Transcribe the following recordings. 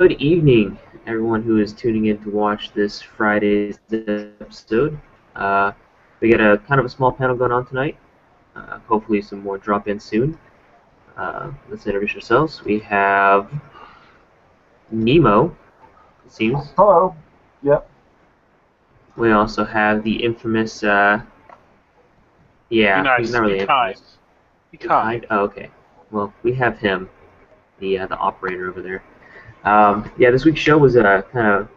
Good evening, everyone who is tuning in to watch this Friday's episode. Uh, we got a kind of a small panel going on tonight. Hopefully, some more drop in soon. Let's introduce ourselves. We have Nemo, it seems. Hello. Yep. We also have the infamous. Be He's nice. not Be really kind. infamous. Be Be kind. kind. Oh, okay. Well, we have him, the operator over there. This week's show was kind of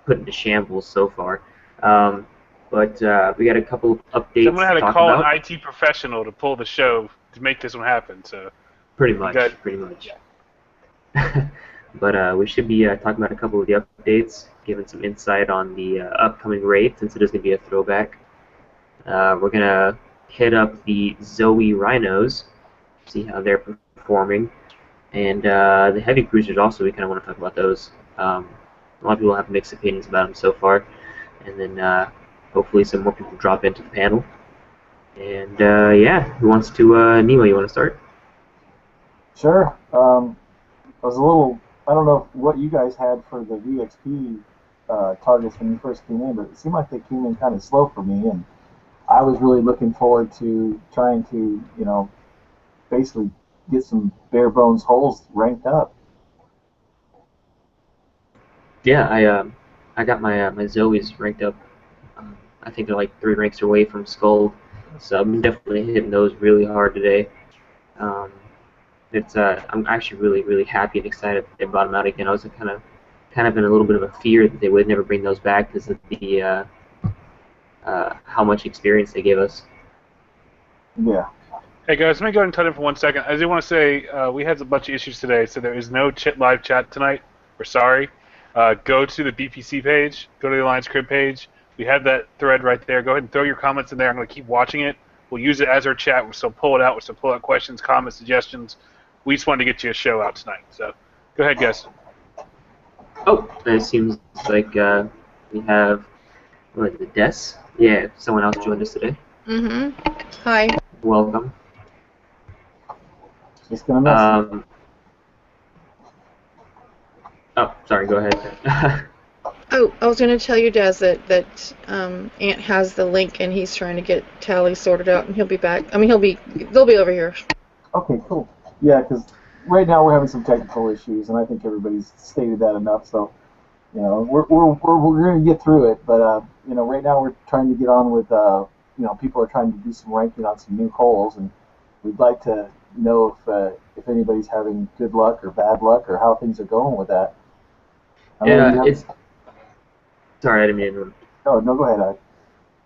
put into shambles so far. Um, but we got a couple of Someone updates had to to talk call an about. IT professional to pull the show to make this one happen. So Pretty you got. much, pretty much. But we should be talking about a couple of the updates, giving some insight on the upcoming raid, since it is going to be a throwback. We're going to hit up the Zoe Rhinos, see how they're performing, and the heavy cruisers also, we kind of want to talk about those. A lot of people have mixed opinions about them so far, and then hopefully some more people drop into the panel. And who wants to? Nemo, you want to start? Sure. I was a little. I don't know what you guys had for the VXP targets when you first came in, but it seemed like they came in kind of slow for me, and I was really looking forward to trying to, basically get some bare bones holes ranked up. Yeah, I got my Zoes ranked up. I think they're like 3 ranks away from Skull, so I'm definitely hitting those really hard today. Um, it's I'm actually really happy and excited that they brought them out again. I was kind of in a little bit of a fear that they would never bring those back because of the how much experience they gave us. Yeah. Hey guys, let me go ahead and cut in for 1 second. I do want to say we had a bunch of issues today, so there is no live chat tonight. We're sorry. Go to the BPC page. Go to the Alliance Crib page. We have that thread right there. Go ahead and throw your comments in there. I'm going to keep watching it. We'll use it as our chat. We'll still pull it out. We'll still pull out questions, comments, suggestions. We just wanted to get you a show out tonight. So go ahead, guys. Oh, it seems like we have the Des. Yeah, someone else joined us today. Hi. Welcome. Just gonna miss. Oh, sorry. Go ahead. Oh, I was going to tell you, Des, that Ant has the link and he's trying to get Tally sorted out, and he'll be back. I mean, they'll be over here. Okay, cool. Yeah, because right now we're having some technical issues, and I think everybody's stated that enough. So, we're going to get through it. But right now we're trying to get on with people are trying to do some ranking on some new holes, and we'd like to know if anybody's having good luck or bad luck or how things are going with that. It's. Sorry, I didn't mean to interrupt. No, go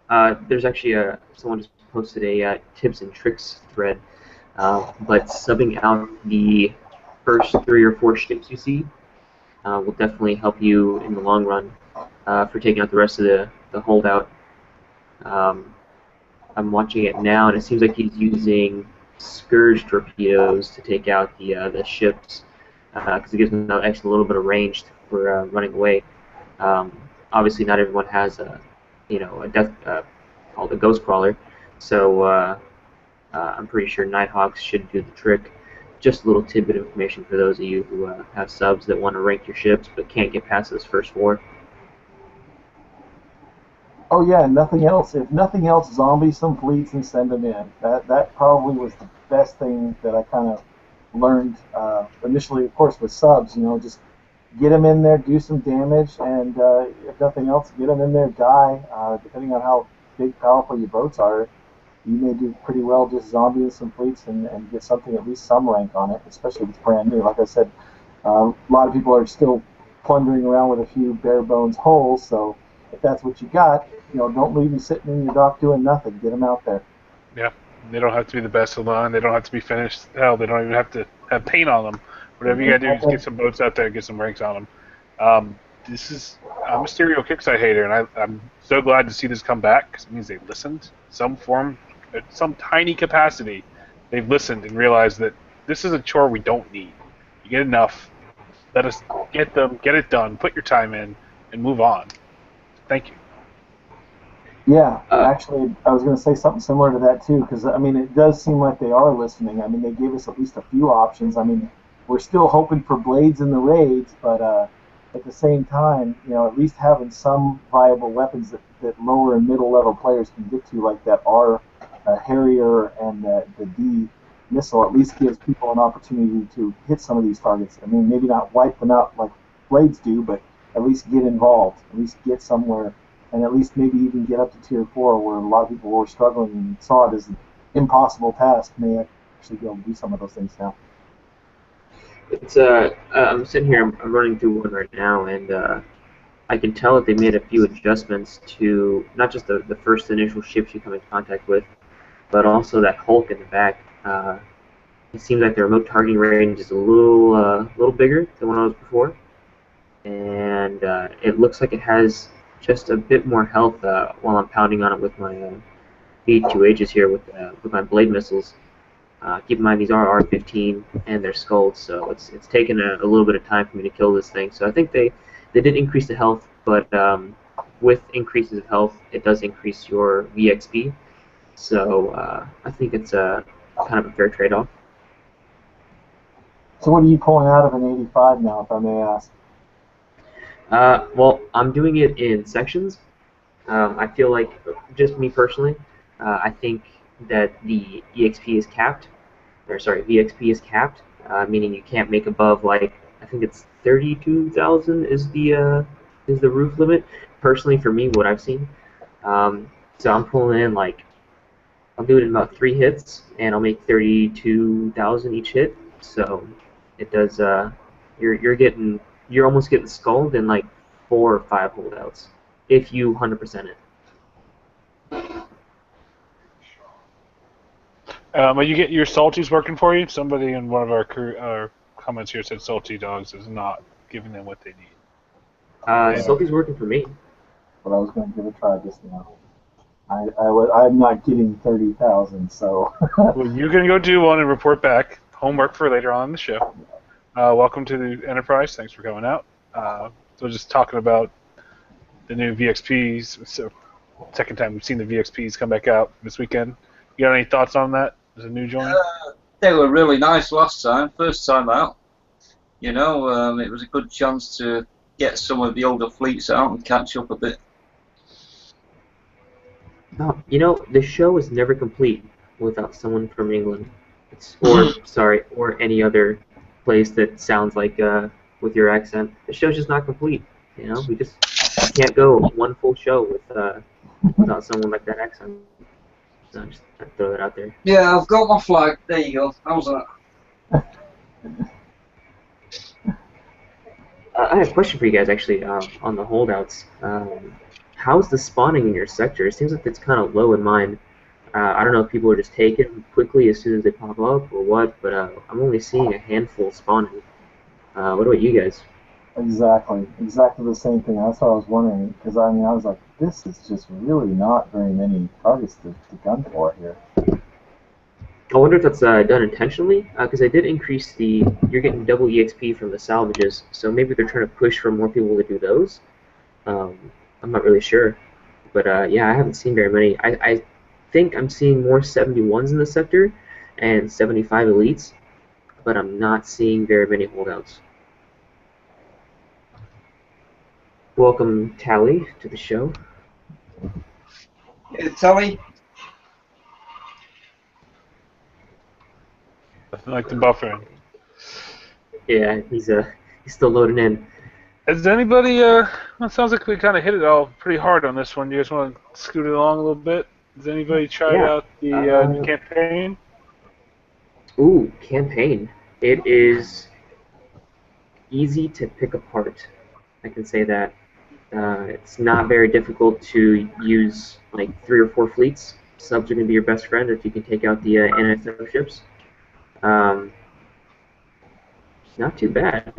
ahead. There's actually someone just posted a tips and tricks thread, but subbing out the first 3 or 4 ships you see will definitely help you in the long run for taking out the rest of the holdout. I'm watching it now, and it seems like he's using Scourge torpedoes to take out the ships because it gives them an extra little bit of range for running away. Obviously, not everyone has a death called a ghost crawler, so I'm pretty sure Nighthawks should do the trick. Just a little tidbit of information for those of you who have subs that want to rank your ships but can't get past those first 4. Oh yeah, nothing else. If nothing else, zombie some fleets and send them in. That probably was the best thing that I kind of learned initially. Of course, with subs, just get them in there, do some damage, and if nothing else, get them in there, die. Depending on how big, powerful your boats are, you may do pretty well just zombieing some fleets and get something, at least some rank on it, especially if it's brand new. Like I said, a lot of people are still plundering around with a few bare bones holes, so if that's what you got, don't leave them sitting in your dock doing nothing. Get them out there. Yeah, they don't have to be the best of the line. They don't have to be finished. Hell, they don't even have to have paint on them. Whatever you gotta do is get some boats out there and get some ranks on them. I'm a Stereo Kickside hater, and I'm so glad to see this come back because it means they've listened some tiny capacity. They've listened and realized that this is a chore we don't need. You get enough. Let us get it done. Put your time in, and move on. Thank you. Yeah, actually, I was going to say something similar to that too, because it does seem like they are listening. They gave us at least a few options. we're still hoping for blades in the raids, but at the same time, at least having some viable weapons that lower and middle level players can get to, like that R Harrier and the D missile, at least gives people an opportunity to hit some of these targets. I mean, maybe not wipe them out like blades do, but at least get involved, at least get somewhere, and at least maybe even get up to tier 4, where a lot of people were struggling and saw it as an impossible task, may actually be able to do some of those things now. It's I'm sitting here. I'm running through one right now, and I can tell that they made a few adjustments to not just the first initial ships you come in contact with, but also that Hulk in the back. It seems like the remote targeting range is a little bigger than what it was before, and it looks like it has just a bit more health while I'm pounding on it with my V2Hs here with my blade missiles. Keep in mind these are R15 and they're skulls, so it's taken a little bit of time for me to kill this thing. So I think they did increase the health, but with increases of health, it does increase your VXP. So I think it's kind of a fair trade-off. So what are you pulling out of an 85 now, if I may ask? Well, I'm doing it in sections. I feel like, just me personally, I think that the EXP is capped, VXP is capped, meaning you can't make above, like, I think it's 32,000 is the roof limit. Personally, for me, what I've seen. So I'm pulling in, like, I'll do it in about 3 hits, and I'll make 32,000 each hit. So it does. You're almost getting skulled in like 4 or 5 holdouts if you 100% it. Are you get your salties working for you? Somebody in one of our comments here said salty dogs is not giving them what they need. Salty's working for me. But I was going to give it a try just now. I'm not getting 30,000, so. Well, you can go do one and report back. Homework for later on in the show. Welcome to the Enterprise. Thanks for coming out. So just talking about the new VXPs. So second time we've seen the VXPs come back out this weekend. You got any thoughts on that as a new joiner? They were really nice last time, first time out. It was a good chance to get some of the older fleets out and catch up a bit. No, the show is never complete without someone from England. Or any other place that sounds like with your accent. The show's just not complete. We just can't go one full show without someone like that accent. So I'm just gonna throw that out there. Yeah, I've got my flag. There you go. How's that? I have a question for you guys, actually, on the holdouts. How's the spawning in your sector? It seems like it's kind of low in mine. I don't know if people are just taking them quickly as soon as they pop up or what, but I'm only seeing a handful spawning. What about you guys? Exactly the same thing. That's what I was wondering, because I was like, this is just really not very many targets to gun for here. I wonder if that's done intentionally, because they did increase you're getting double EXP from the salvages, so maybe they're trying to push for more people to do those. I'm not really sure, but yeah, I haven't seen very many. I think I'm seeing more 71s in the sector and 75 elites, but I'm not seeing very many holdouts. Welcome, Tally, to the show. Hey, Tally. Nothing like the buffering. Yeah, he's still loading in. Has anybody? It sounds like we kind of hit it all pretty hard on this one. You guys want to scoot it along a little bit? Has anybody tried out the new campaign? Ooh, campaign. It is easy to pick apart. I can say that. It's not very difficult to use like 3 or 4 fleets. Subs are going to be your best friend if you can take out the anti-sub ships. Not too bad.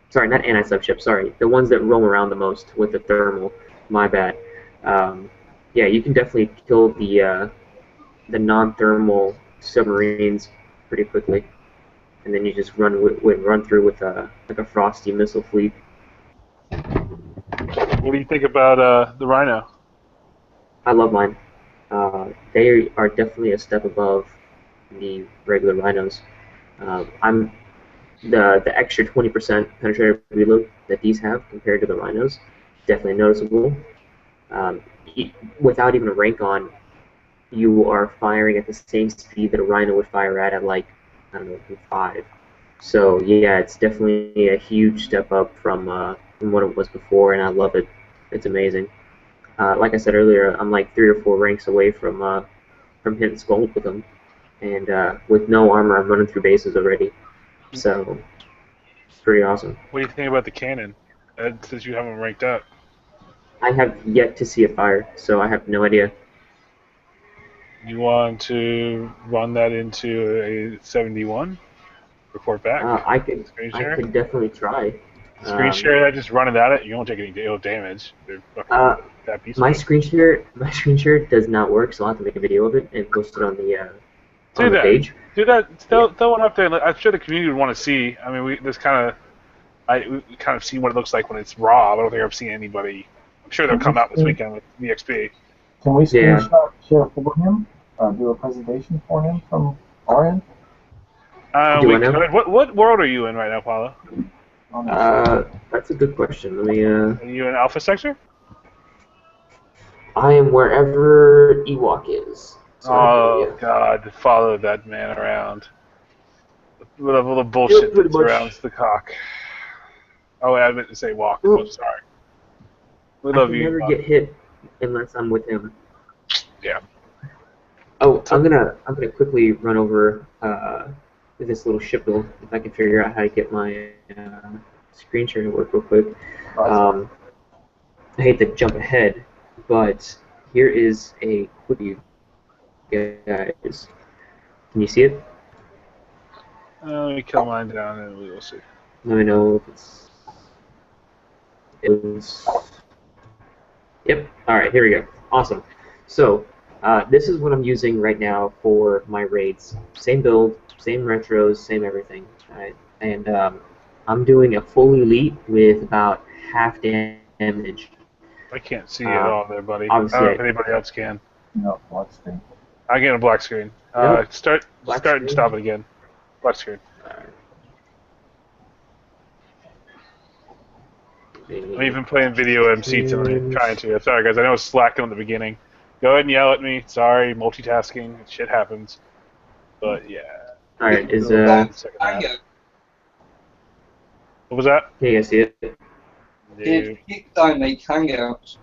Sorry, not anti-sub ships, sorry. The ones that roam around the most with the thermal. My bad. Yeah, you can definitely kill the non-thermal submarines pretty quickly. And then you just run through with like a frosty missile fleet. What do you think about the Rhino? I love mine. They are definitely a step above the regular Rhinos. I'm the extra 20% penetrative reload that these have compared to the rhinos, definitely noticeable. Without even a rank on, you are firing at the same speed that a rhino would fire at like, I don't know, 5. So yeah, it's definitely a huge step up from what it was before, and I love it. It's amazing. Like I said earlier, I'm like 3 or 4 ranks away from hitting Skull with them, and with no armor, I'm running through bases already. So it's pretty awesome. What do you think about the cannon? Since you haven't ranked up. I have yet to see it fire, so I have no idea. You want to run that into a 71? Report back. I could definitely try. Screen share that, just run it at it. You won't take any damage. My screen share does not work, so I'll have to make a video of it and post it on the page. Do that. Throw one up there. I'm sure the community would want to see. I mean, we kind of see what it looks like when it's raw. I don't think I've seen anybody. I'm sure they'll come out this weekend with VXP. Can we screenshot share for him? Do a presentation for him from our end? We could. What world are you in right now, Paula? That's a good question. Let me. Are you in Alpha Sector? I am wherever Ewok is. So God, follow that man around. With all the bullshit that surrounds the cock. Oh, I meant to say walk. Oh, sorry. We love you. I never get hit unless I'm with him. Yeah. Oh, I'm gonna quickly run over this little ship build if I can figure out how to get my screen share to work real quick. I hate to jump ahead, but here is a quick view, guys. Can you see it? Let me kill mine down and we will see. Let me know if it's. Yep. All right. Here we go. Awesome. So this is what I'm using right now for my raids. Same build, same retros, same everything. Right? And I'm doing a full elite with about half damage. I can't see it all there, buddy. I don't know if anybody else can. No, black screen. I get a black screen. Start and stop it again. Black screen. I'm even playing video MC tonight, trying to. Sorry, guys. I know I was slacking in the beginning. Go ahead and yell at me. Sorry, multitasking. Shit happens. But yeah. All right. What was that? Can you guys see it? Did Kickdown make Hangouts?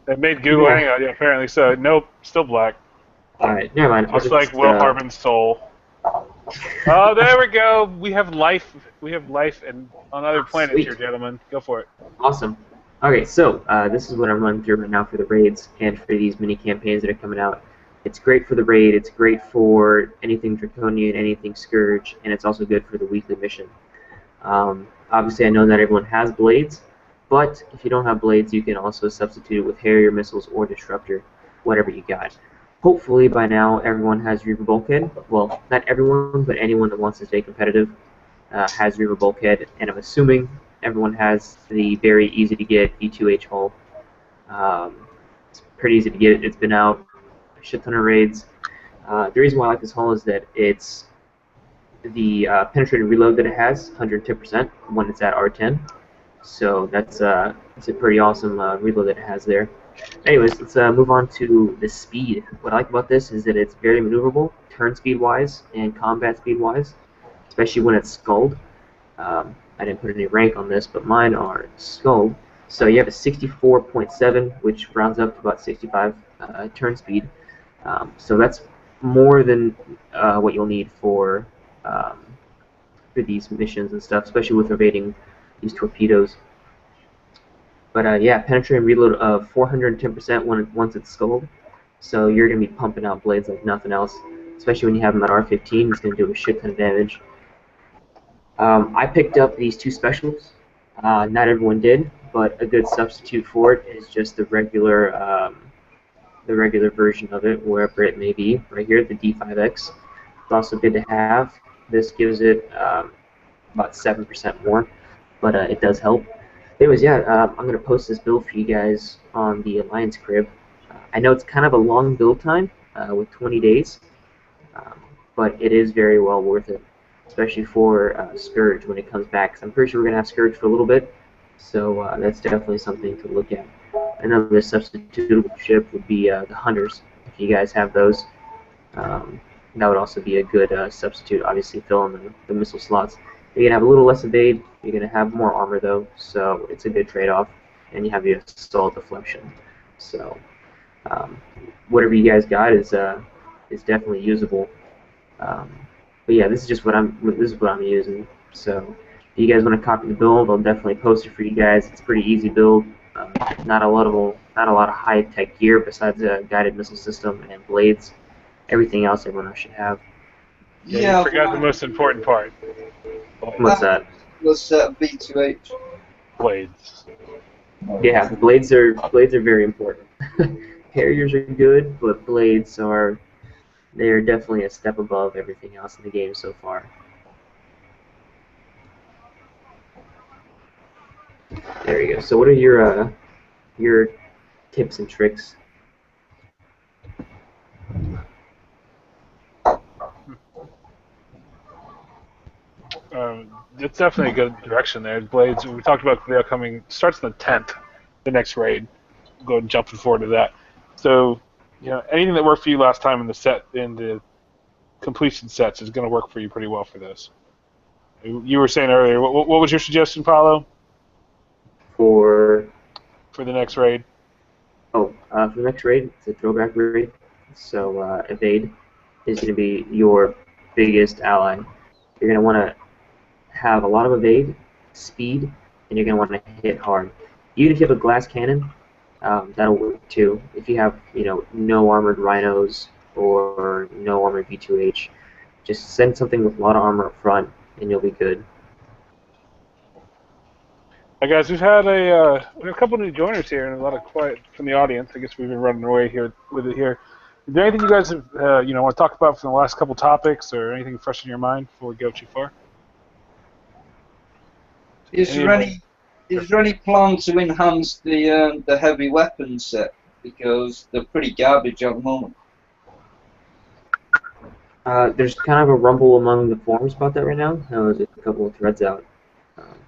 They made Google Hangout, yeah, apparently so. Nope, still black. Alright, never mind. Just like Will Harbin's soul. Oh, there we go. We have life. We have life and on other planets here, gentlemen. Go for it. Awesome. Okay, so this is what I'm running through right now for the raids and for these mini campaigns that are coming out. It's great for the raid. It's great for anything Draconian, anything Scourge, and it's also good for the weekly mission. Obviously, I know not everyone has blades, but if you don't have blades, you can also substitute it with Harrier missiles or Disruptor, whatever you got. Hopefully, by now, everyone has Reaver Bulkhead. Well, not everyone, but anyone that wants to stay competitive has Reaver Bulkhead, and I'm assuming everyone has the very easy-to-get E2H hull. It's pretty easy to get. It's been out a shit ton of raids. The reason why I like this hull is that it's the penetrating reload that it has, 110% when it's at R10. So it's a pretty awesome reload that it has there. Anyways, let's move on to the speed. What I like about this is that it's very maneuverable, turn speed wise and combat speed wise, especially when it's skulled. I didn't put any rank on this, but mine are skulled. So you have a 64.7, which rounds up to about 65 turn speed. So that's more than what you'll need for these missions and stuff, especially with evading these torpedoes. But yeah, penetrating reload of 410% once it's skulled. So you're going to be pumping out blades like nothing else, especially when you have them at R15. It's going to do a shit ton of damage. I picked up these 2 specials. Not everyone did, but a good substitute for it is just the regular version of it, wherever it may be. Right here, the D5X. It's also good to have. This gives it about 7% more, but it does help. Anyways, yeah, I'm going to post this build for you guys on the Alliance Crib. I know it's kind of a long build time with 20 days, but it is very well worth it. especially for Scourge when it comes back. 'Cause I'm pretty sure we're going to have Scourge for a little bit, so that's definitely something to look at. Another substitutable ship would be the Hunters, if you guys have those. That would also be a good substitute, obviously fill in the missile slots. You're going to have a little less evade, you're going to have more armor though, so it's a good trade-off, and you have your assault deflection. So whatever you guys got is definitely usable. But yeah, this is what I'm using. So if you guys want to copy the build, I'll definitely post it for you guys. It's a pretty easy build. Not a lot of high-tech gear besides a guided missile system and blades. Everything else everyone else should have. Yeah, you forgot the most important part. What's that? Was B2H. Blades. Yeah, blades are very important. Carriers are good, but blades they're definitely a step above everything else in the game so far. There you go. So what are your tips and tricks? It's definitely a good direction there. Blades, we talked about the upcoming, starts on the 10th, the next raid. Go ahead and jumping forward to that. So, anything that worked for you last time in the completion sets is going to work for you pretty well for this. You were saying earlier, what was your suggestion, Paulo? For the next raid? For the next raid, it's a throwback raid. So evade is going to be your biggest ally. You're going to want to have a lot of evade, speed, and you're going to want to hit hard. Even if you have a glass cannon, that'll work too. If you have, no armored rhinos or no armored V2H, just send something with a lot of armor up front, and you'll be good. Hi guys, we've had a couple new joiners here and a lot of quiet from the audience. I guess we've been running away here with it here. Is there anything you guys have, want to talk about from the last couple topics, or anything fresh in your mind before we go too far? Is there any plan to enhance the heavy weapons set, because they're pretty garbage at the moment? There's kind of a rumble among the forums about that right now. There's a couple of threads out,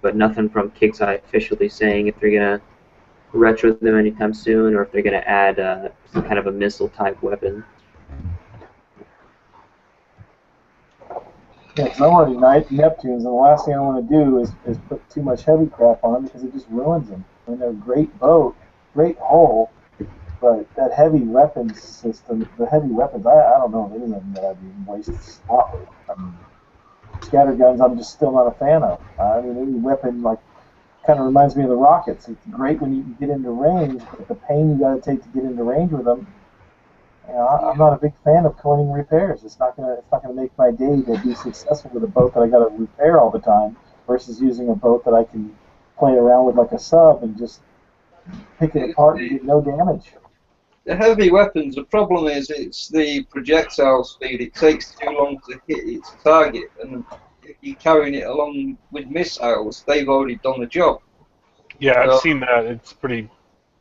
but nothing from Kickside officially saying if they're gonna retro them anytime soon, or if they're gonna add some kind of a missile type weapon. Yeah, because I'm already Neptunes, and the last thing I want to do is put too much heavy crap on them because it just ruins them. I mean, they're a great boat, great hull, but that heavy weapons system, I don't know of anything that I'd even waste a slot with. I mean, scatterguns, I'm just still not a fan of. I mean, any weapon, kind of reminds me of the rockets. It's great when you can get into range, but the pain you got to take to get into range with them, I'm not a big fan of coining repairs. It's not gonna make my day to be successful with a boat that I got to repair all the time versus using a boat that I can play around with like a sub and just pick it apart and get no damage. The heavy weapons, the problem is it's the projectile speed. It takes too long to hit its target, and if you're carrying it along with missiles, they've already done the job. Yeah, I've seen that. It's pretty...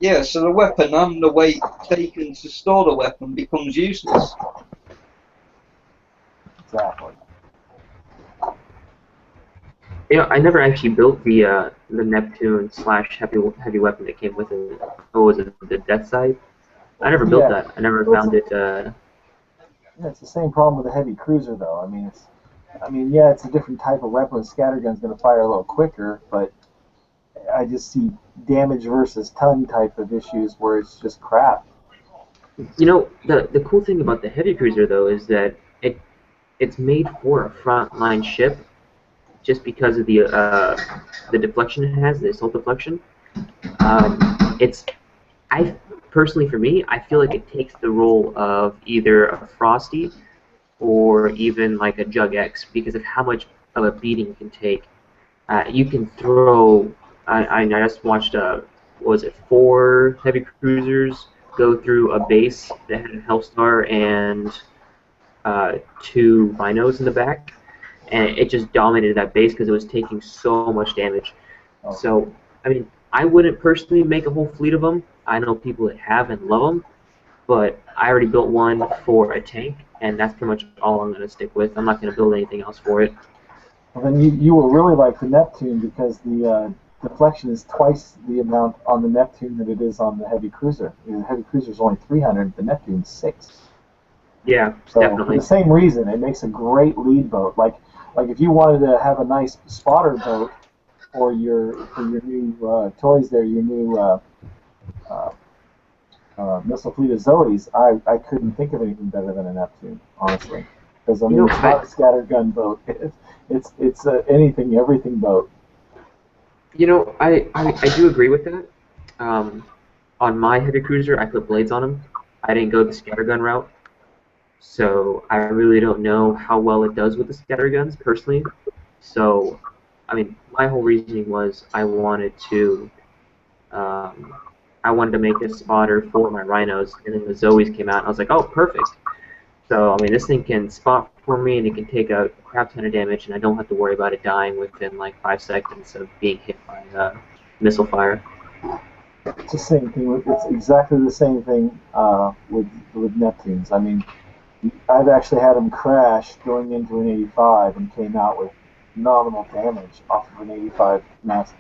Yeah, so the weapon and the weight taken to store the weapon becomes useless. Exactly. I never actually built the Neptune / heavy weapon that came with it. What was it, the Death Side? I never built that. I never found it. Yeah, it's the same problem with the heavy cruiser, though. It's a different type of weapon. Scattergun's going to fire a little quicker, but I just see damage versus ton type of issues where it's just crap. The cool thing about the heavy cruiser though is that it's made for a frontline ship, just because of the deflection it has, the assault deflection. Personally, for me, I feel like it takes the role of either a Frosty or even like a Jug X because of how much of a beating you can take. You can throw. I just watched, 4 heavy cruisers go through a base that had a Hellstar and 2 Rhinos in the back, and it just dominated that base because it was taking so much damage. Oh. So, I wouldn't personally make a whole fleet of them. I know people that have and love them, but I already built one for a tank, and that's pretty much all I'm going to stick with. I'm not going to build anything else for it. Well, then you will really like the Neptune because the deflection is twice the amount on the Neptune that it is on the heavy cruiser. The heavy cruiser is only 300, the Neptune's 6. Yeah, So for definitely. the same reason, it makes a great lead boat. Like if you wanted to have a nice spotter boat for your new toys there, your new uh, missile fleet of Zoes, I couldn't think of anything better than a Neptune, honestly. Because I You mean, know, it's not a scattergun boat. It's anything, everything boat. I do agree with that. Um, on my heavy cruiser, I put blades on them. I didn't go the scattergun route, so I really don't know how well it does with the scatterguns personally. So, I mean, my whole reasoning was um, I wanted to make a spotter for my rhinos, and then the Zoes came out, and I was like, oh, perfect. So, I mean, this thing can spot for me, and it can take a crap ton of damage, and I don't have to worry about it dying within like 5 seconds of being hit by missile fire. It's the same thing. It's exactly the same thing with Neptunes. I mean, I've actually had them crash going into an 85 and came out with nominal damage off of an 85 mass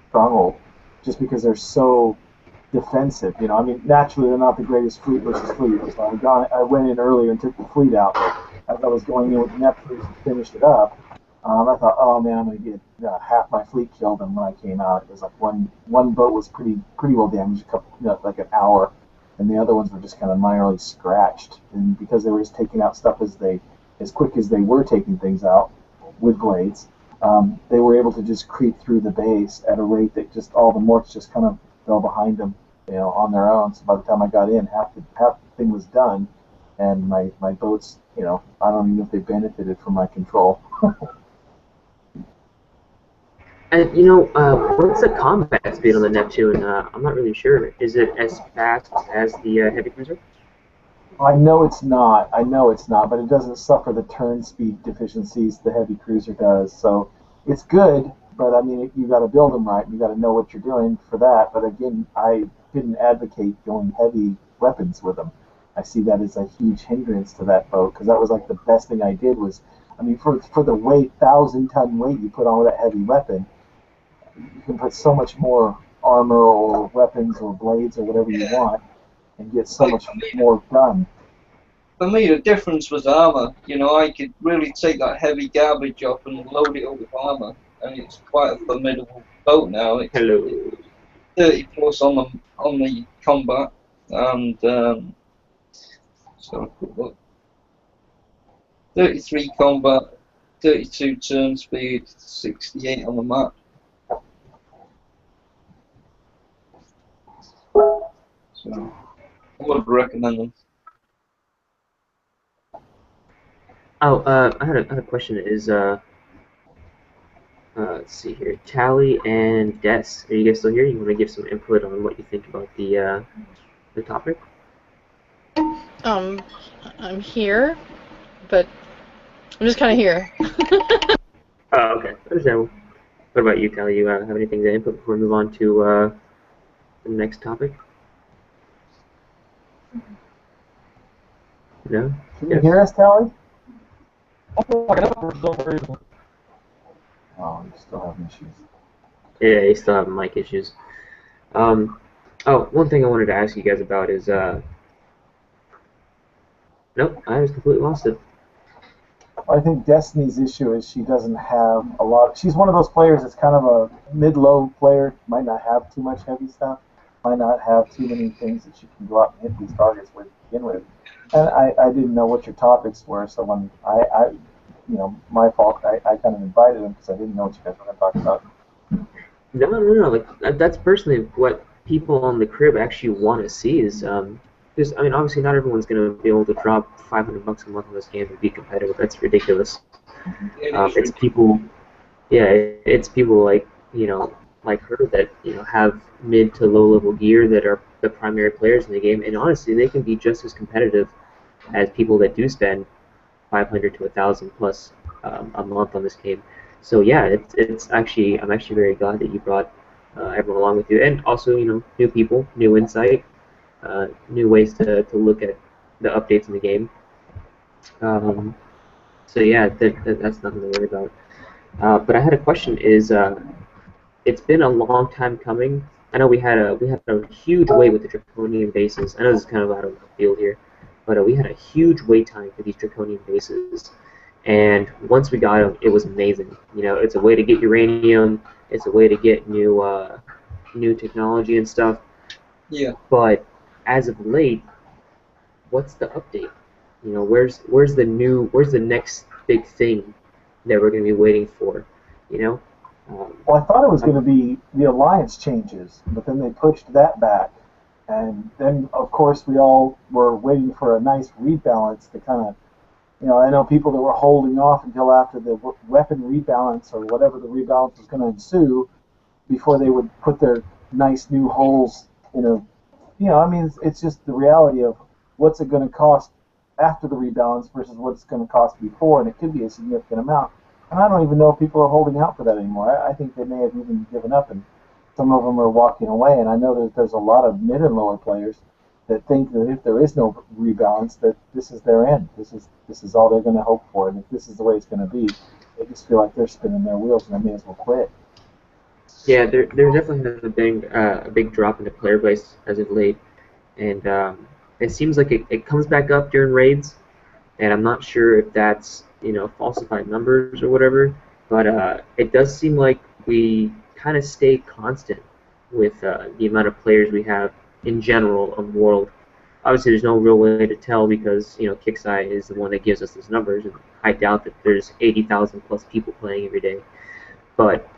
stronghold, just because they're so defensive. You know, I mean, naturally they're not the greatest fleet versus fleet. So I went in earlier and took the fleet out, but as I was going in with the Neptunes and finished it up, I thought, oh man, I'm gonna get half my fleet killed. And when I came out, it was like one boat was pretty well damaged, like an hour, and the other ones were just kind of minorly scratched. And because they were just taking out stuff as quick as they were taking things out with blades, they were able to just creep through the base at a rate that just all the morts just kind of fell behind them, on their own. So by the time I got in, half the thing was done, and my boats, I don't even know if they benefited from my control. And what's the combat speed on the Neptune? I'm not really sure. Is it as fast as the heavy cruiser? I know it's not. But it doesn't suffer the turn speed deficiencies the heavy cruiser does. So it's good, but I mean, you got to build them right. You got to know what you're doing for that. But again, I didn't advocate going heavy weapons with them. I see that as a huge hindrance to that boat, because that was like the best thing I did was, I mean, for the weight, 1,000-ton weight you put on that heavy weapon, you can put so much more armor or weapons or blades or whatever you want and get so much more done. For me, the difference was armor. I could really take that heavy garbage off and load it up with armor, and it's quite a formidable boat now. It's Hello. 30 plus on the combat, and so 33 combat, 32 turn speed, 68 on the map. So I would recommend them. Oh, I had a question. Let's see here. Tally and Des, are you guys still here? You want to give some input on what you think about the topic? I'm here, but I'm just kind of here. Oh, okay. Understandable. What about you, Tally? You have anything to input before we move on to the next topic? No? Can you hear us, Tally? Oh, you still have issues. Yeah, you still have mic issues. Oh, one thing I wanted to ask you guys about is, nope, I just completely lost it. I think Destiny's issue is she doesn't have a lot. She's one of those players that's kind of a mid-low player, might not have too much heavy stuff, might not have too many things that she can go out and hit these targets with to begin with. And I didn't know what your topics were, so when my fault, I kind of invited them because I didn't know what you guys were going to talk about. No. Like that's personally what people on the crib actually want to see is, because I mean, obviously not everyone's going to be able to drop $500 a month on this game and be competitive. That's ridiculous. It's people, yeah, it's people like like her that have mid to low level gear that are the primary players in the game, and honestly, they can be just as competitive as people that do spend 500 to 1,000 plus a month on this game. So yeah, it's actually I'm actually very glad that you brought everyone along with you, and also new people, new insight, new ways to look at the updates in the game. So yeah, that's nothing to worry about. But I had a question. It's been a long time coming. I know we had a huge wait with the draconian bases. I know this is kind of out of the field here, but we had a huge wait time for these draconian bases. And once we got them, it was amazing. It's a way to get uranium. It's a way to get new technology and stuff. Yeah. But as of late, what's the update? Where's the next big thing that we're going to be waiting for? You know, Well, I thought it was going to be the alliance changes, but then they pushed that back. And then, of course, we all were waiting for a nice rebalance to kind of, I know people that were holding off until after the weapon rebalance or whatever the rebalance was going to ensue before they would put their nice new holes in a, I mean, it's just the reality of what's it going to cost after the rebalance versus what it's going to cost before, and it could be a significant amount. And I don't even know if people are holding out for that anymore. I think they may have even given up, and some of them are walking away. And I know that there's a lot of mid and lower players that think that if there is no rebalance, that this is their end. This is all they're going to hope for, and if this is the way it's going to be, they just feel like they're spinning their wheels and they may as well quit. yeah, there definitely has been a big drop in the player base as of late, and it seems like it comes back up during raids, and I'm not sure if that's falsified numbers or whatever, but it does seem like we kind of stay constant with the amount of players we have in general on World. Obviously, there's no real way to tell because Kixeye is the one that gives us those numbers, and I doubt that there's 80,000 plus people playing every day. But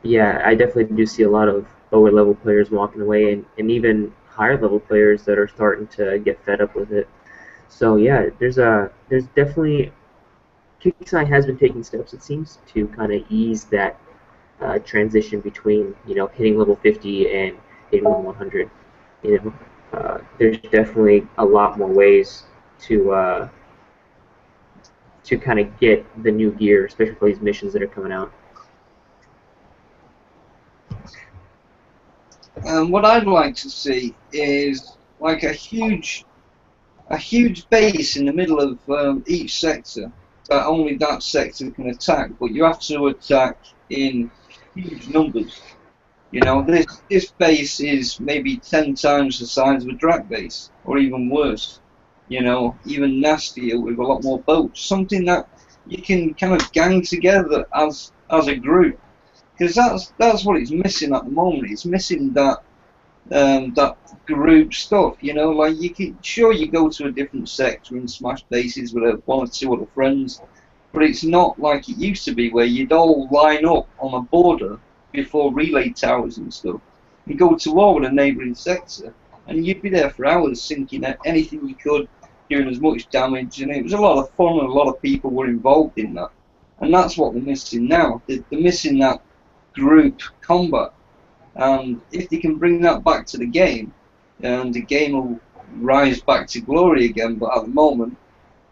yeah, I definitely do see a lot of lower level players walking away, and even higher level players that are starting to get fed up with it. So yeah, there's definitely Kixeye has been taking steps, it seems, to kind of ease that transition between hitting level 50 and hitting level 100. There's definitely a lot more ways to kind of get the new gear, especially for these missions that are coming out. What I'd like to see is like a huge base in the middle of each sector that only that sector can attack, but you have to attack in huge numbers. This base is maybe 10 times the size of a Drac base, or even worse. Even nastier with a lot more boats. Something that you can kind of gang together as a group, because that's what it's missing at the moment. It's missing that group stuff. Like you go to a different sector and smash bases with one or two other friends, but it's not like it used to be where you'd all line up on a border before relay towers and stuff and go to war with a neighbouring sector, and you'd be there for hours sinking at anything you could, doing as much damage, and it was a lot of fun and a lot of people were involved in that, and that's what they're missing now. They're missing that group combat. And if they can bring that back to the game, and the game will rise back to glory again, but at the moment,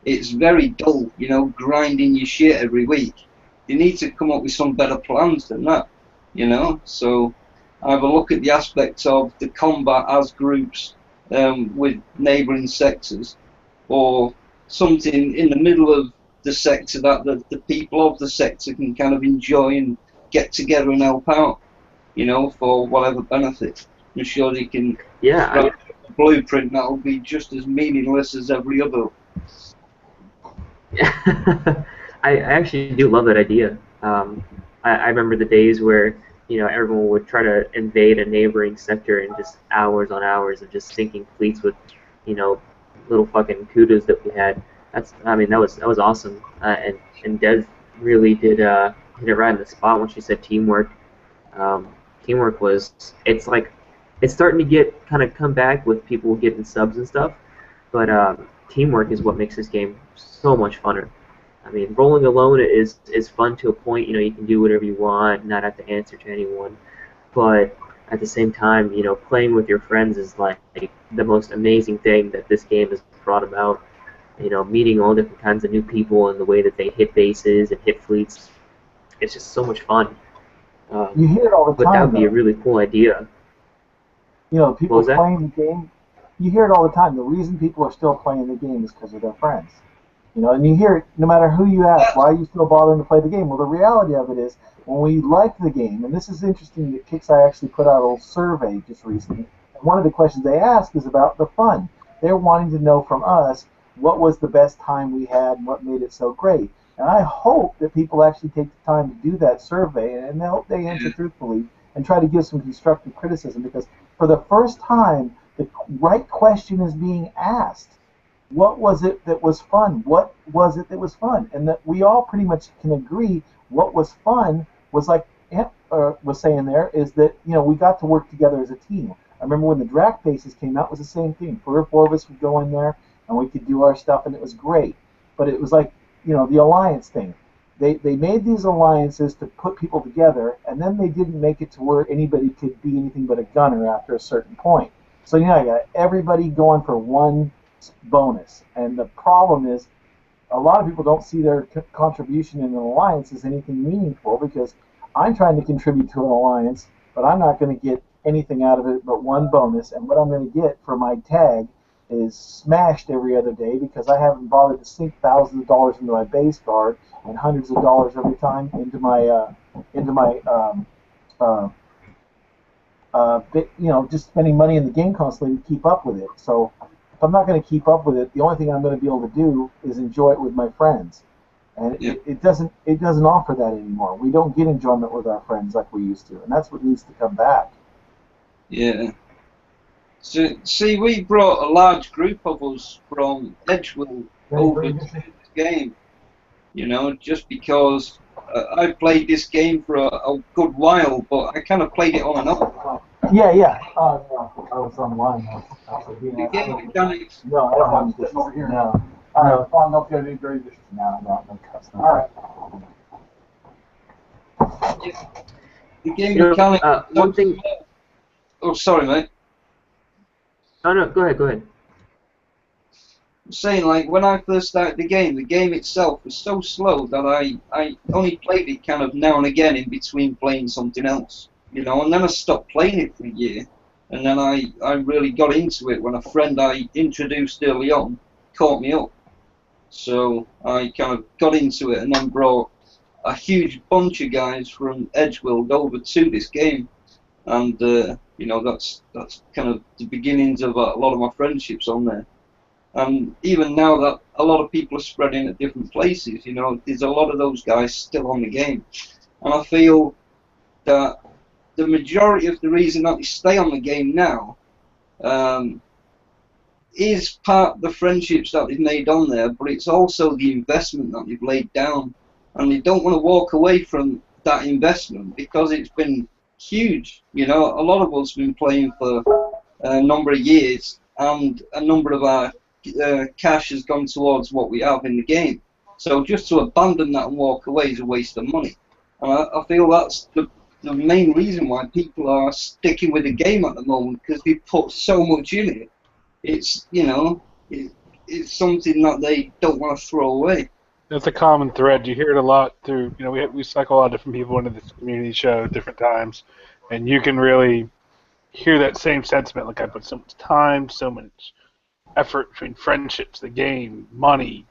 it's very dull, grinding your shit every week. They need to come up with some better plans than that, So have a look at the aspect of the combat as groups with neighbouring sectors, or something in the middle of the sector that the people of the sector can kind of enjoy and get together and help out. For whatever benefit. I'm sure they can write a blueprint that will be just as meaningless as every other. I actually do love that idea. I remember the days where everyone would try to invade a neighboring sector and just hours on hours of just sinking fleets with little fucking kudos that we had. That was awesome. And Des really did hit it right in the spot when she said teamwork. Teamwork it's starting to get kind of come back with people getting subs and stuff, but teamwork is what makes this game so much funner. I mean, rolling alone is fun to a point. You can do whatever you want, not have to answer to anyone, but at the same time, playing with your friends is like the most amazing thing that this game has brought about. Meeting all different kinds of new people and the way that they hit bases and hit fleets, it's just so much fun. You hear it all the but time. That would be a though. really cool idea. People playing the game. You hear it all the time. The reason people are still playing the game is because of their friends. You know, and you hear it no matter who you ask, why are you still bothering to play the game? Well, the reality of it is, when we like the game, and this is interesting that Kixeye actually put out a little survey just recently, and one of the questions they ask is about the fun. They're wanting to know from us what was the best time we had and what made it so great. And I hope that people actually take the time to do that survey, and I hope they answer truthfully and try to give some constructive criticism, because for the first time, the right question is being asked. What was it that was fun? What was it that was fun? And that we all pretty much can agree what was fun was, like Ant was saying there, is that, you know, we got to work together as a team. I remember when the draft bases came out, it was the same thing. 3 or 4 of us would go in there and we could do our stuff, and it was great. But it was like, you know, the alliance thing. They made these alliances to put people together, and then they didn't make it to where anybody could be anything but a gunner after a certain point. So, you know, I got everybody going for one bonus. And the problem is, a lot of people don't see their contribution in an alliance as anything meaningful, because I'm trying to contribute to an alliance, but I'm not going to get anything out of it but one bonus. And what I'm going to get for my tag is smashed every other day, because I haven't bothered to sink thousands of dollars into my base guard and hundreds of dollars every time into my you know, just spending money in the game constantly to keep up with it. So if I'm not going to keep up with it, the only thing I'm going to be able to do is enjoy it with my friends. And it doesn't offer that anymore. We don't get enjoyment with our friends like we used to, and that's what needs to come back. Yeah. So, see, we brought a large group of us from Edgewood over to this game, you know, just because I played this game for a good while, but I kind of played it on and off. Yeah. I was online. The game mechanics. No, I don't have this over here. No. All right, fine. No, okay, any dirty dishes. No custom. All right. Yeah. The game mechanics. One thing. Oh, sorry, mate. Oh no, go ahead. I'm saying, like, when I first started the game itself was so slow that I only played it kind of now and again in between playing something else, you know, and then I stopped playing it for a year, and then I really got into it when a friend I introduced early on caught me up. So I kind of got into it and then brought a huge bunch of guys from Edgeworld over to this game, and you know, that's kind of the beginnings of a lot of my friendships on there. And even now that a lot of people are spreading at different places, you know, there's a lot of those guys still on the game. And I feel that the majority of the reason that they stay on the game now is part of the friendships that they've made on there, but it's also the investment that they've laid down. And they don't want to walk away from that investment because it's been huge. You know, a lot of us have been playing for a number of years, and a number of our cash has gone towards what we have in the game. So just to abandon that and walk away is a waste of money. And I feel that's the main reason why people are sticking with the game at the moment, because they put so much in it. It's, you know, it's something that they don't want to throw away. That's a common thread. You hear it a lot through, you know, we cycle a lot of different people into this community show at different times, and you can really hear that same sentiment. Like, I put so much time, so much effort between friendships, the game, money,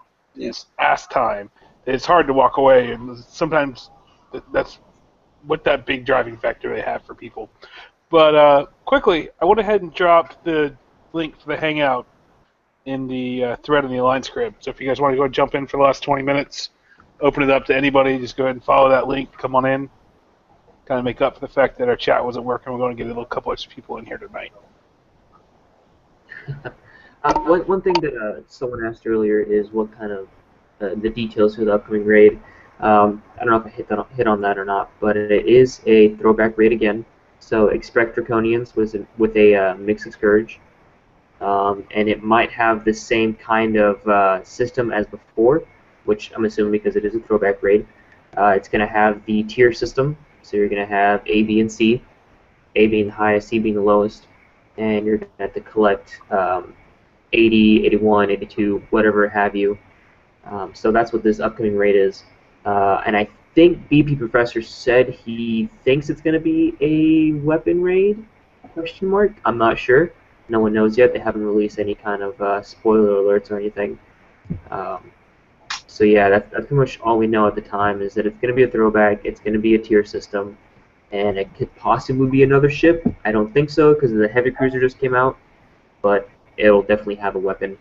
ass time. It's hard to walk away, and sometimes that's what that big driving factor they have for people. But quickly, I went ahead and dropped the link for the Hangout in the thread in the Alliance Crib. So if you guys want to go jump in for the last 20 minutes, open it up to anybody, just go ahead and follow that link, come on in, kind of make up for the fact that our chat wasn't working. We're going to get a little couple extra people in here tonight. One thing that someone asked earlier is what kind of the details for the upcoming raid. I don't know if I hit on that or not, but it is a throwback raid again. So expect Draconians with a Mix of Scourge. And it might have the same kind of system as before, which I'm assuming because it is a throwback raid. It's going to have the tier system, so you're going to have A, B, and C, A being the highest, C being the lowest, and you're going to have to collect 80, 81, 82, whatever have you. So that's what this upcoming raid is. And I think BP Professor said he thinks it's going to be a weapon raid, ? I'm not sure. No one knows yet. They haven't released any kind of spoiler alerts or anything. So yeah, that's pretty much all we know at the time, is that it's going to be a throwback, it's going to be a tier system, and it could possibly be another ship. I don't think so, because the heavy cruiser just came out, but it'll definitely have a weapon.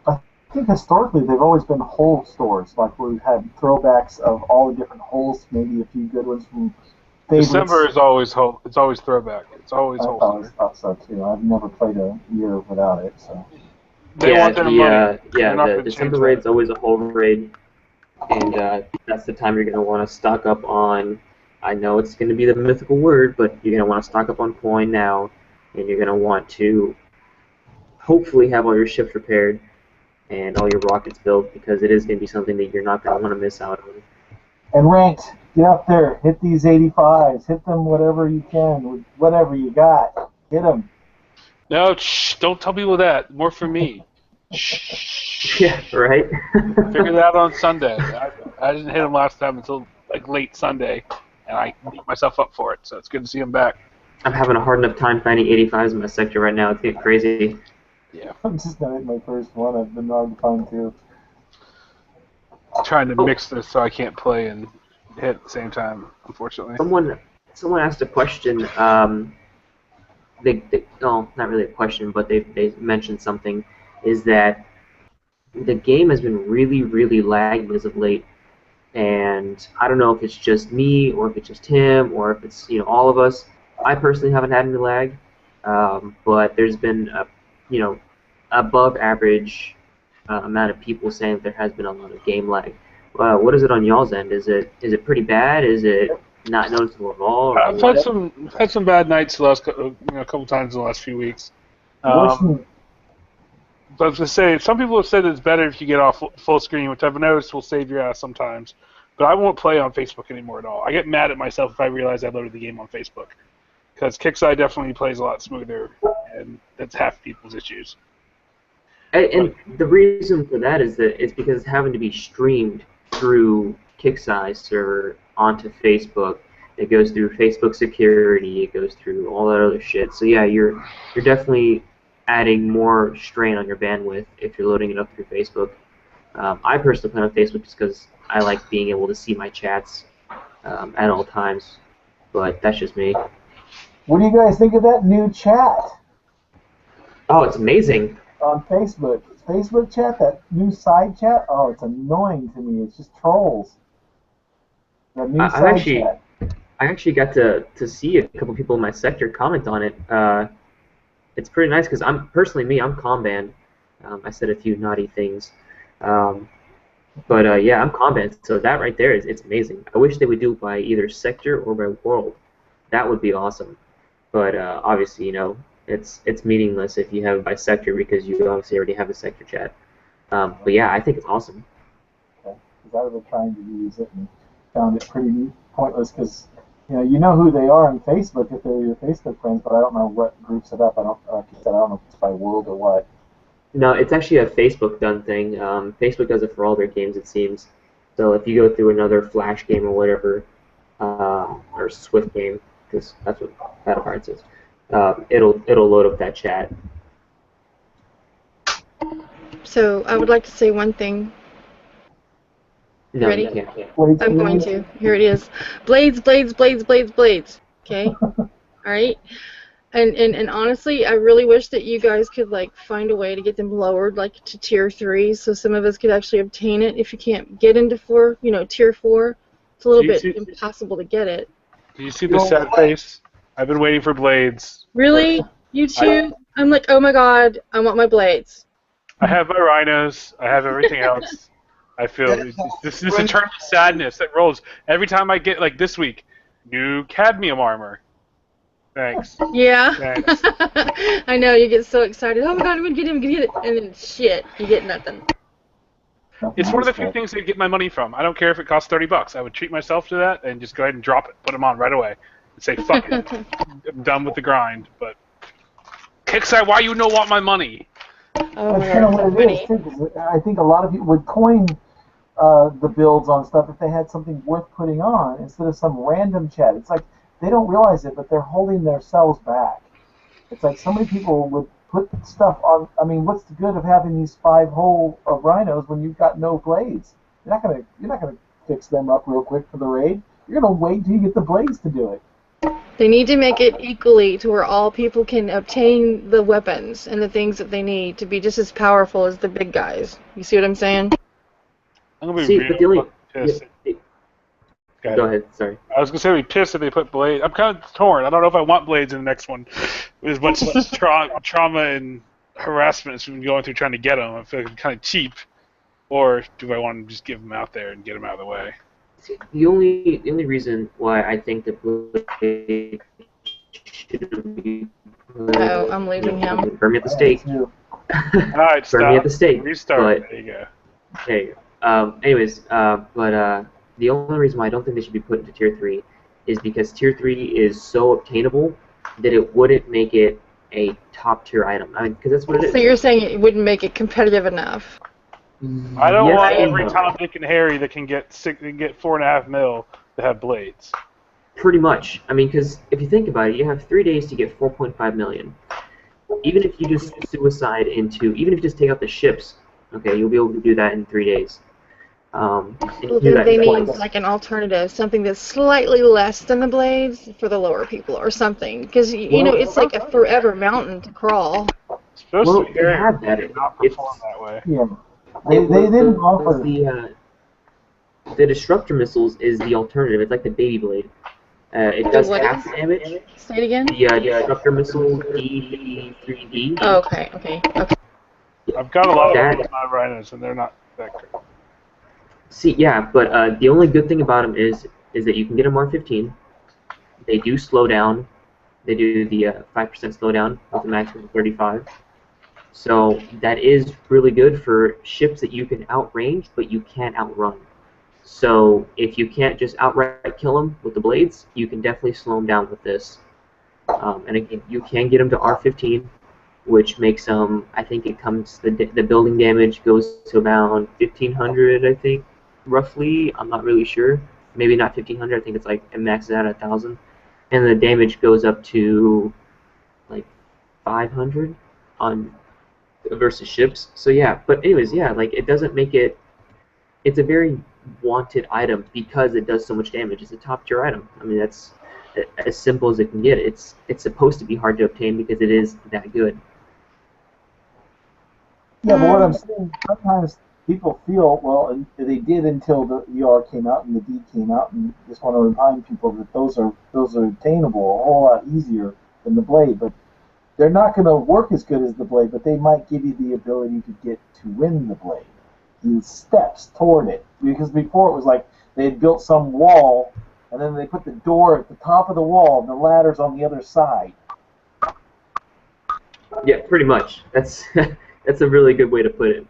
I think historically they've always been whole stores, like where we've had throwbacks of all the different holes, maybe a few good ones from favorites. December is always whole. It's always throwback. It's always I whole. thought so too. I've never played a year without it, so. They want their money. The December raid's always a whole raid, and that's the time you're going to want to stock up on, I know it's going to be the mythical word, but you're going to want to stock up on coin now, and you're going to want to hopefully have all your ships repaired and all your rockets built, because it is going to be something that you're not going to want to miss out on. And ranked, get up there, hit these 85s, hit them whatever you can, with whatever you got, hit them. No, shh, don't tell people that. More for me. Yeah, right? Figured it out on Sunday. I didn't hit him last time until like late Sunday, and I beat myself up for it, so it's good to see him back. I'm having a hard enough time finding 85s in my sector right now. It's getting crazy. Yeah. I'm just going to hit my first one. I've been hard to find too. Trying to mix this so I can't play and hit at the same time, unfortunately. Someone asked a question. No, not really a question, but they mentioned something, is that the game has been really, really lagging as of late, and I don't know if it's just me or if it's just him or if it's all of us. I personally haven't had any lag, but there's been a above average amount of people saying that there has been a lot of game lag. What is it on y'all's end? Is it pretty bad? Is it not noticeable at all? I've had some bad nights the last a couple times in the last few weeks. But I was gonna say, some people have said it's better if you get off full screen, which I've noticed will save your ass sometimes. But I won't play on Facebook anymore at all. I get mad at myself if I realize I loaded the game on Facebook, because Kickside definitely plays a lot smoother, and that's half people's issues. And the reason for that is that it's because it's having to be streamed through Kickside server onto Facebook. It goes through Facebook security. It goes through all that other shit. So yeah, you're definitely adding more strain on your bandwidth if you're loading it up through Facebook. I personally play on Facebook just because I like being able to see my chats at all times. But that's just me. What do you guys think of that new chat? Oh, it's amazing. On Facebook. Facebook chat, that new side chat, oh, it's annoying to me. It's just trolls. That new side chat. I actually got to see a couple people in my sector comment on it. It's pretty nice because I'm com banned. I said a few naughty things. But yeah, I'm com banned, so that right there it's amazing. I wish they would do it by either sector or by world. That would be awesome. But obviously, it's meaningless if you have it by sector, because you obviously already have a sector chat. But yeah, I think it's awesome. Okay. Because I was trying to use it and found it pretty pointless, because you know who they are on Facebook if they're your Facebook friends, but I don't know what groups it up. I don't know if it's by world or what. No, it's actually a Facebook done thing. Facebook does it for all their games, it seems. So if you go through another Flash game or whatever, or Swift game, because that's what Battle Cards is, it'll load up that chat. So I would like to say one thing. No, Ready? you can't. I'm going to. Here it is. Blades, blades, blades, blades, blades. Okay? Alright? And honestly, I really wish that you guys could find a way to get them lowered to tier 3, so some of us could actually obtain it. If you can't get into tier 4, it's a little bit impossible to get it. Do you see the sad face? I've been waiting for blades. Really? You too? I'm like, oh my god, I want my blades. I have my rhinos. I have everything else. I feel this eternal sadness that rolls every time I get, this week, new cadmium armor. Thanks. Yeah. Thanks. I know, you get so excited. Oh my god, I'm gonna get it. And then shit, you get nothing. It's one of the few things I get my money from. I don't care if it costs $30. I would treat myself to that and just go ahead and drop it, put them on right away, and say, fuck it. I'm done with the grind. But Kickside, why you want my money? Oh, that's kind of what it is, too, because I think a lot of people would coin the builds on stuff if they had something worth putting on instead of some random chat. It's like they don't realize it, but they're holding themselves back. It's like so many people would put stuff on. I mean, what's the good of having these 5 hole of rhinos when you've got no blades? you're not gonna fix them up real quick for the raid. You're gonna wait until you get the blades to do it. They need to make it equally to where all people can obtain the weapons and the things that they need to be just as powerful as the big guys. You see what I'm saying? I'm gonna be See, but the really only pissed. go ahead. Sorry. I was gonna say, I'd be pissed if they put blades. I'm kind of torn. I don't know if I want blades in the next one. There's much less trauma and harassment as we've been going through trying to get them. I feel like it's kind of cheap. Or do I want to just give them out there and get them out of the way? The only reason why I think that blade should be Oh, I'm leaving him. burn me at the stake. All right, stop. Burn me at the stake. Restart. But, There you go. there you go. Anyways, the only reason why I don't think they should be put into Tier 3 is because Tier 3 is so obtainable that it wouldn't make it a top tier item. I mean, because that's what it is. So you're saying it wouldn't make it competitive enough? I don't Yes want and every no. Tom, Dick, and Harry that can get 4.5 mil to have blades. Pretty much. I mean, because if you think about it, you have 3 days to get 4.5 million. Even if you just suicide into, even if you just take out the ships, okay, you'll be able to do that in 3 days. And you Well, can do then that they need twice. like an alternative, something that's slightly less than the blades for the lower people or something. Because, you know, it's like a forever mountain to crawl. It's supposed Well, to be they Harry, have but that. they did not It's- perform that way. Yeah. They didn't offer. The Disruptor missiles is the alternative. It's like the baby blade. It does What half is? damage. Say it again? The Disruptor missile D3D. Oh, okay. I've got a lot That- of my rhinos, and they're not that great. See, yeah, but the only good thing about them is that you can get them R15. They do slow down. They do the 5% slowdown with a maximum of 35. So that is really good for ships that you can outrange, but you can't outrun. So if you can't just outright kill them with the blades, you can definitely slow them down with this. And again, you can get them to R15, which makes them, I think it comes, the building damage goes to around 1,500, I think, roughly. I'm not really sure. Maybe not 1,500, I think it's like, it maxes out at 1,000. And the damage goes up to like 500 on versus ships. So yeah, but anyways, yeah, like it doesn't make it, it's a very wanted item because it does so much damage. It's a top tier item. I mean, that's as simple as it can get. It's supposed to be hard to obtain because it is that good. Yeah, but what I'm saying, sometimes people feel, well, and they did until the ER came out and the D came out, and just want to remind people that those are attainable a whole lot easier than the blade. But they're not going to work as good as the blade, but they might give you the ability to get to win the blade. The steps toward it. Because before it was like they had built some wall, and then they put the door at the top of the wall, and the ladder's on the other side. Yeah, pretty much. That's that's a really good way to put it.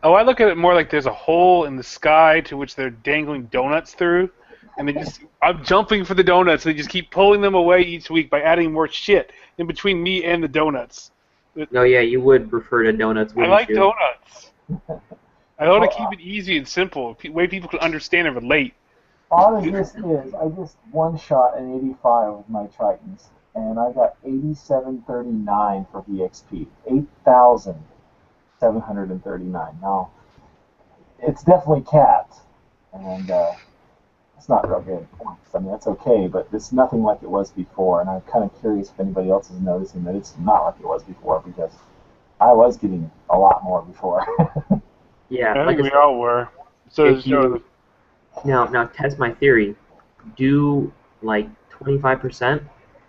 Oh, I look at it more like there's a hole in the sky to which they're dangling donuts through, and I'm jumping for the donuts. They just keep pulling them away each week by adding more shit in between me and the donuts. No, yeah, you would prefer to donuts, I wouldn't like you? donuts. I want to keep it easy and simple, way people can understand and relate. Odd as this is, I just one shot an 85 with my Tritons, and I got 8739 for VXP. 8,739. Now, it's definitely capped, and it's not real good. I mean, that's okay, but it's nothing like it was before, and I'm kind of curious if anybody else is noticing that it's not like it was before, because I was getting a lot more before. Yeah, I like think I we all were. So if you, now test my theory. Do like 25%,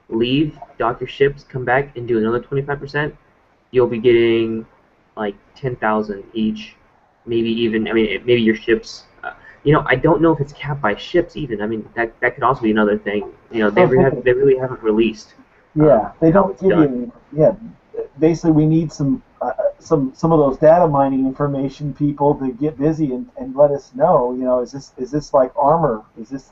leave, dock your ships, come back, and do another 25%. You'll be getting like 10,000 each, maybe even. I mean, maybe your ships. You know, I don't know if it's capped by ships even. I mean, that could also be another thing. You know, they really haven't released. Yeah, they don't give done. you. Yeah, basically, we need some of those data mining information people to get busy and let us know. You know, is this like armor? Is this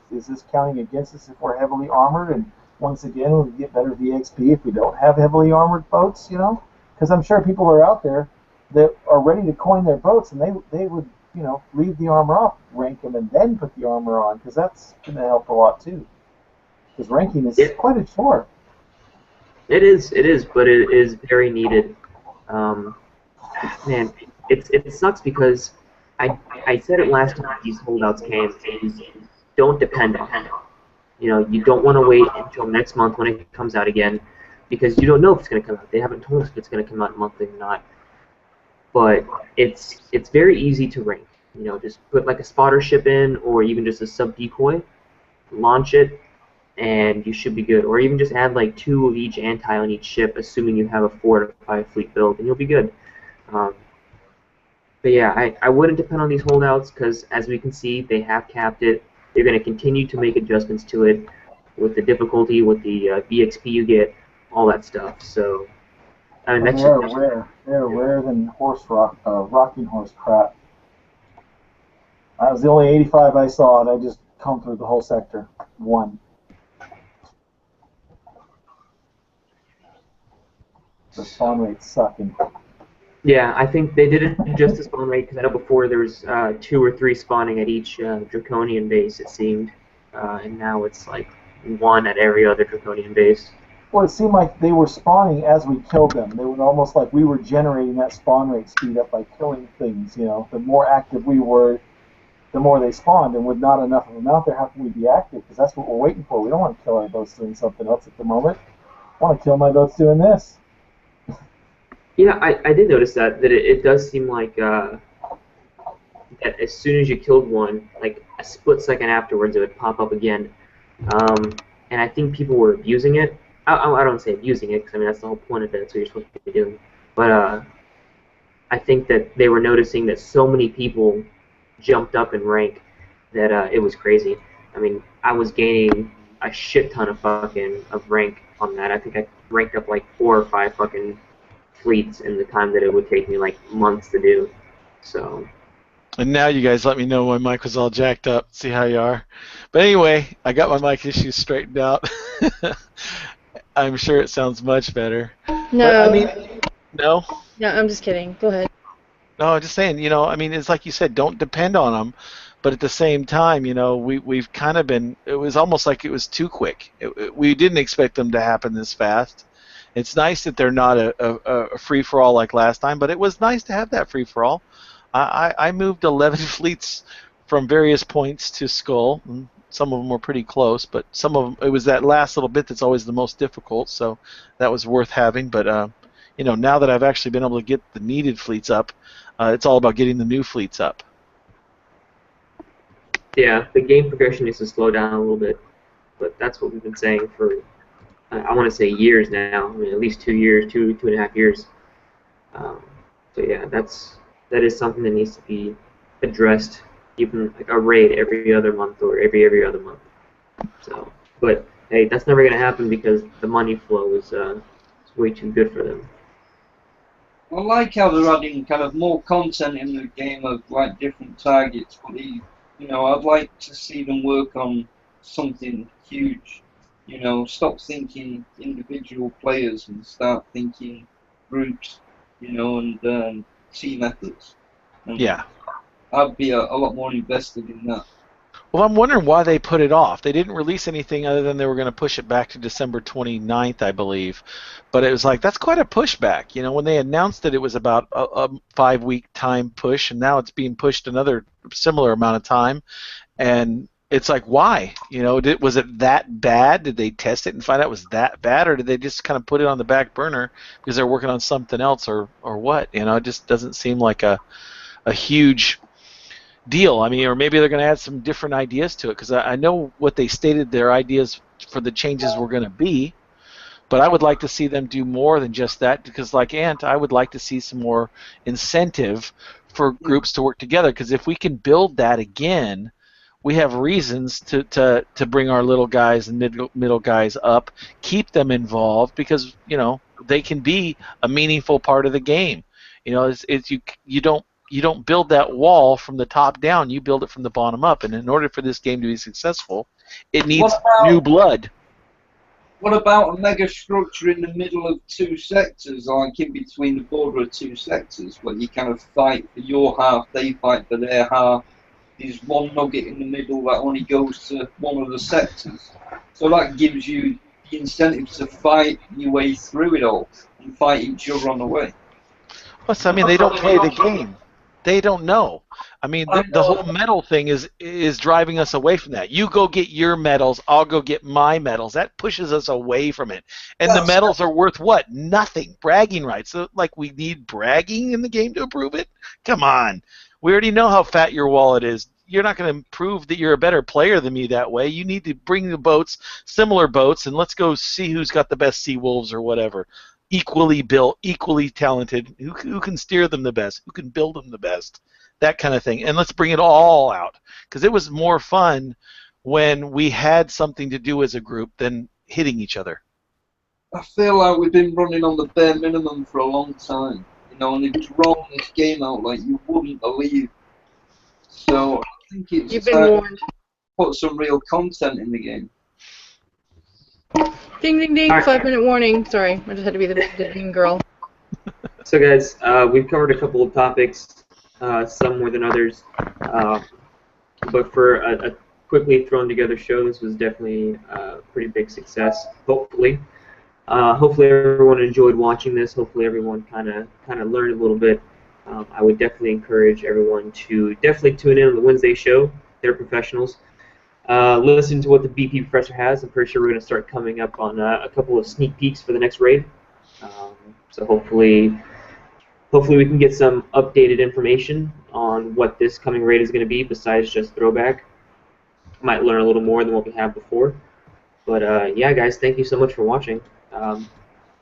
counting against us if we're heavily armored? And once again, we get better VXP if we don't have heavily armored boats. You know, because I'm sure people are out there that are ready to coin their boats, and they would, you know, leave the armor off, rank them, and then put the armor on, because that's going to help a lot too. Because ranking is quite a chore. It is, but it is very needed. Man, it sucks because I said it last time these holdouts came is don't depend on them. You know, you don't want to wait until next month when it comes out again because you don't know if it's going to come out. They haven't told us if it's going to come out monthly or not. But it's very easy to rank. You know, just put like a spotter ship in or even just a sub decoy, launch it, and you should be good. Or even just add like 2 of each anti on each ship, assuming you have a 4 to 5 fleet build, and you'll be good. But yeah, I wouldn't depend on these holdouts because, as we can see, they have capped it. They're going to continue to make adjustments to it with the difficulty, with the BXP you get, all that stuff. So, I mean, And that's they're just rare. They're rare than rocking horse crap. I was the only 85 I saw, and I just come through the whole sector. One. The spawn rate's sucking. yeah. I think they didn't adjust the spawn rate because I know before there was 2 or 3 spawning at each Draconian base, it seemed, and now it's like 1 at every other Draconian base. Well, it seemed like they were spawning as we killed them. They were almost like we were generating that spawn rate speed up by killing things. You know, the more active we were, the more they spawned. And with not enough of them out there, how can we be active? Because that's what we're waiting for. We don't want to kill our boats doing something else at the moment. I want to kill my boats doing this. Yeah, I did notice that it does seem like that as soon as you killed one, like a split second afterwards, it would pop up again. And I think people were abusing it. I don't say abusing it because I mean that's the whole point of it. That's what you're supposed to be doing. But I think that they were noticing that so many people jumped up in rank that it was crazy. I mean, I was gaining a shit ton of rank on that. I think I ranked up like 4 or 5 fucking fleets in the time that it would take me like months to do. So. And now you guys let me know my mic was all jacked up. See how you are. But anyway, I got my mic issues straightened out. I'm sure it sounds much better. No. But, I mean, no? No, I'm just kidding. Go ahead. No, I'm just saying, you know, I mean, it's like you said, don't depend on them. But at the same time, you know, we've kind of been, it was almost like it was too quick. We didn't expect them to happen this fast. It's nice that they're not a free-for-all like last time, but it was nice to have that free-for-all. I moved 11 fleets from various points to Skull. And some of them were pretty close, but some of them, it was that last little bit that's always the most difficult, so that was worth having. But, you know, now that I've actually been able to get the needed fleets up, it's all about getting the new fleets up. Yeah, the game progression needs to slow down a little bit, but that's what we've been saying for, I want to say years now. I mean, at least 2 years, 2.5 years. So yeah, that is something that needs to be addressed, even like a raid every other month or every other month. So, but hey, that's never gonna happen because the money flow is way too good for them. I like how they're adding kind of more content in the game of like different targets, but you know, I'd like to see them work on something huge. You know, stop thinking individual players and start thinking groups. You know, and team efforts. And Yeah. I'd be a lot more invested in that. Well, I'm wondering why they put it off. They didn't release anything other than they were going to push it back to December 29th, I believe. But it was like, that's quite a pushback. You know, when they announced that it was about a 5-week time push, and now it's being pushed another similar amount of time. And it's like, why? You know, was it that bad? Did they test it and find out it was that bad? Or did they just kind of put it on the back burner because they're working on something else or what? You know, it just doesn't seem like a huge deal. I mean, or maybe they're going to add some different ideas to it because I know what they stated their ideas for the changes were going to be, but I would like to see them do more than just that because, like Ant, I would like to see some more incentive for groups to work together because if we can build that again, we have reasons to bring our little guys and middle guys up, keep them involved because, you know, they can be a meaningful part of the game. You know, you don't build that wall from the top down. You build it from the bottom up. And in order for this game to be successful, it needs new blood. What about a mega structure in the middle of 2 sectors, like in between the border of 2 sectors, where you kind of fight for your half, they fight for their half? There's one nugget in the middle that only goes to one of the sectors. So that gives you the incentive to fight your way through it all and fight each other on the way. Plus, I mean, they don't play the game. They don't know. I mean, the whole medal thing is driving us away from that. You go get your medals, I'll go get my medals. That pushes us away from it. And the medals are worth what? Nothing. Bragging rights. So, like, we need bragging in the game to improve it? Come on. We already know how fat your wallet is. You're not going to prove that you're a better player than me that way. You need to bring the boats, similar boats, and let's go see who's got the best sea wolves or whatever. Equally built, equally talented, who can steer them the best, who can build them the best, that kind of thing. And let's bring it all out, because it was more fun when we had something to do as a group than hitting each other. I feel like we've been running on the bare minimum for a long time, you know, and it's drawn this game out like you wouldn't believe. So I think it's You've been warned. Put some real content in the game. Ding, ding, ding, 5-minute warning. Sorry, I just had to be the ding girl. So guys, we've covered a couple of topics, some more than others, but for a quickly thrown together show, this was definitely a pretty big success, hopefully. Hopefully everyone enjoyed watching this, hopefully everyone kind of learned a little bit. I would definitely encourage everyone to definitely tune in on the Wednesday show. They're professionals. Listen to what the BP Professor has. I'm pretty sure we're going to start coming up on a couple of sneak peeks for the next raid. So hopefully we can get some updated information on what this coming raid is going to be besides just throwback. Might learn a little more than what we have before. But yeah, guys, thank you so much for watching.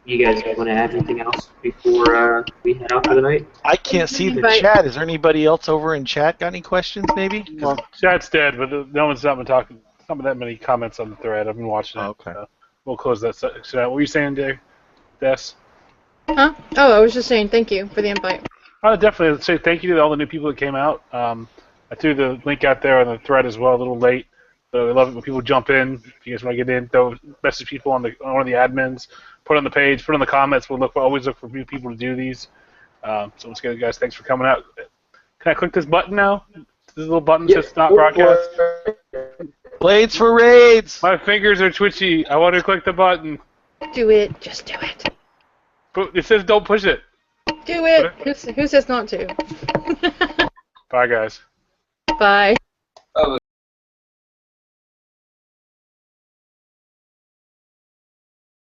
You guys want to add anything else before we head out for the night? I can't see the chat. Is there anybody else over in chat got any questions, maybe? Well, chat's dead, but no one's not been talking. Not been that many comments on the thread. I've been watching it. Okay. We'll close that section out. What were you saying, Des? Huh? Oh, I was just saying thank you for the invite. I would definitely say thank you to all the new people that came out. I threw the link out there on the thread as well, a little late. So I love it when people jump in. If you guys want to get in, throw message people on one of the admins, put on the page, put on the comments. We'll always look for new people to do these. So once again, guys, thanks for coming out. Can I click this button now? This little button says stop broadcast. Blades for raids. My fingers are twitchy. I want to click the button. Do it. Just do it. It says don't push it. Do it. Who says not to? Bye, guys. Bye.